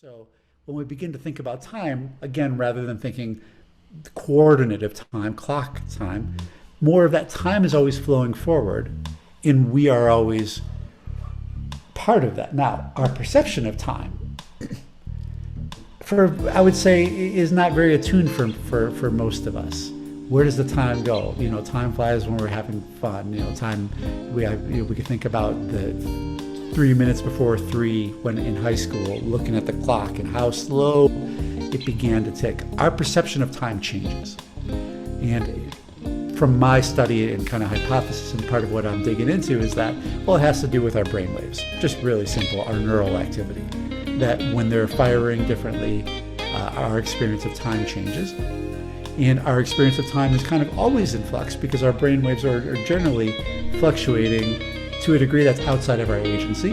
So when we begin to think about time, again, rather than thinking coordinate of time, clock time, more of that time is always flowing forward, and we are always part of that. Now, our perception of time, for I would say, is not very attuned for most of us. Where does the time go? Time flies when we're having fun. Time. We could think about the 3 minutes before three when in high school, looking at the clock and how slow it began to tick. Our perception of time changes, and from my study and kind of hypothesis, and part of what I'm digging into is that, well, it has to do with our brain waves. Just really simple, our neural activity. That when they're firing differently, our experience of time changes. And our experience of time is kind of always in flux because our brain waves are generally fluctuating to a degree that's outside of our agency.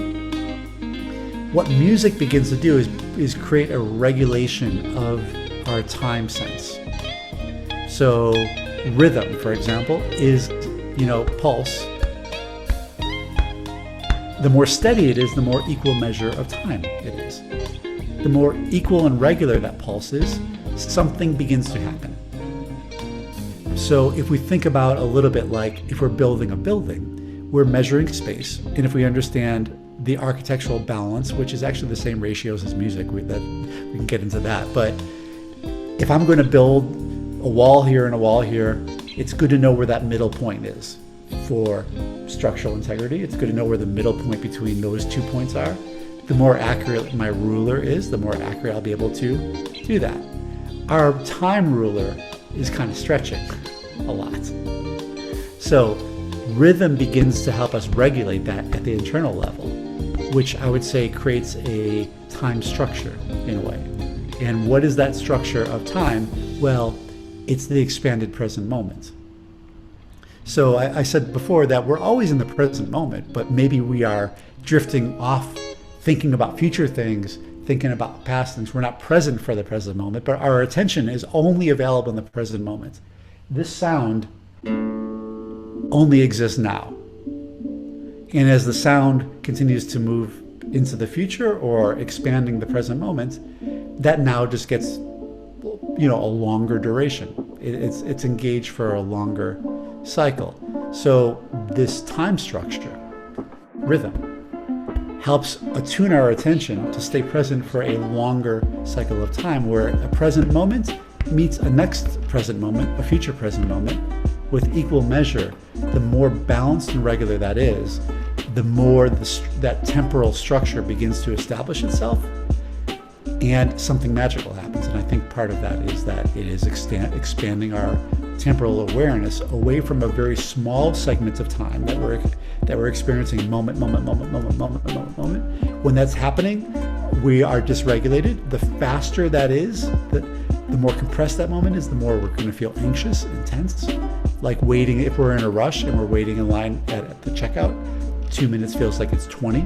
What music begins to do is create a regulation of our time sense. So rhythm, for example, is, pulse. The more steady it is, the more equal measure of time it is. The more equal and regular that pulse is, something begins to happen. So if we think about a little bit like if we're building a building, we're measuring space. And if we understand the architectural balance, which is actually the same ratios as music, we can get into that. But if I'm going to build a wall here and a wall here, it's good to know where that middle point is for structural integrity. It's good to know where the middle point between those 2 points are. The more accurate my ruler is, the more accurate I'll be able to do that. Our time ruler is kind of stretching a lot. So rhythm begins to help us regulate that at the internal level, which I would say creates a time structure in a way. And what is that structure of time? Well, it's the expanded present moment. So I said before that we're always in the present moment, but maybe we are drifting off thinking about future things, thinking about past things. We're not present for the present moment, but our attention is only available in the present moment. This sound only exists now. And as the sound continues to move into the future or expanding the present moment, that now just gets, a longer duration. It's engaged for a longer cycle. So this time structure, rhythm, helps attune our attention to stay present for a longer cycle of time, where a present moment meets a next present moment, a future present moment, with equal measure. The more balanced and regular that is, the more that temporal structure begins to establish itself, and something magical happens. And I think part of that is that it is expanding our temporal awareness away from a very small segment of time that we're experiencing moment. When that's happening, we are dysregulated. The faster that is, the more compressed that moment is, the more we're going to feel anxious, intense, like waiting. If we're in a rush and we're waiting in line at the checkout, 2 minutes feels like it's 20,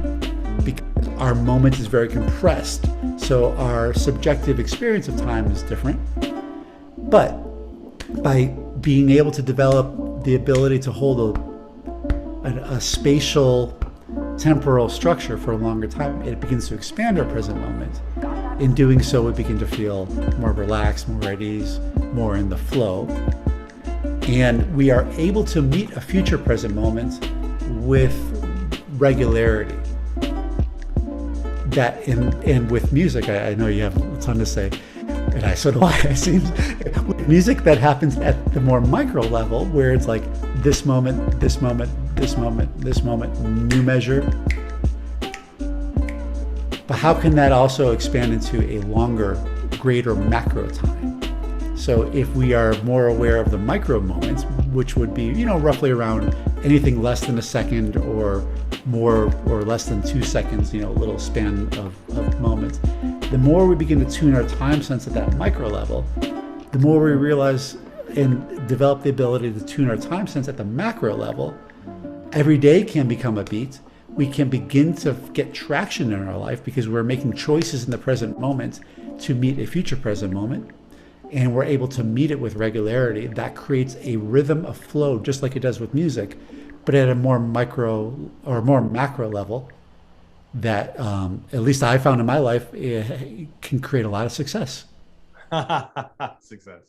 because our moment is very compressed. So our subjective experience of time is different. But by being able to develop the ability to hold a spatial temporal structure for a longer time, it begins to expand our present moment. In doing so, we begin to feel more relaxed, more at ease, more in the flow. And we are able to meet a future present moment with regularity. That and with music, I know you have a ton to say, and so do I. It seems with music that happens at the more micro level, where it's like this moment, this moment, this moment, this moment, new measure. But how can that also expand into a longer, greater macro time? So if we are more aware of the micro moments, which would be, roughly around anything less than a second or more or less than 2 seconds, a little span of moments, the more we begin to tune our time sense at that micro level, the more we realize and develop the ability to tune our time sense at the macro level. Every day can become a beat. We can begin to get traction in our life because we're making choices in the present moment to meet a future present moment. And we're able to meet it with regularity. That creates a rhythm of flow, just like it does with music, but at a more micro or more macro level. that, at least I found in my life, can create a lot of success. Success.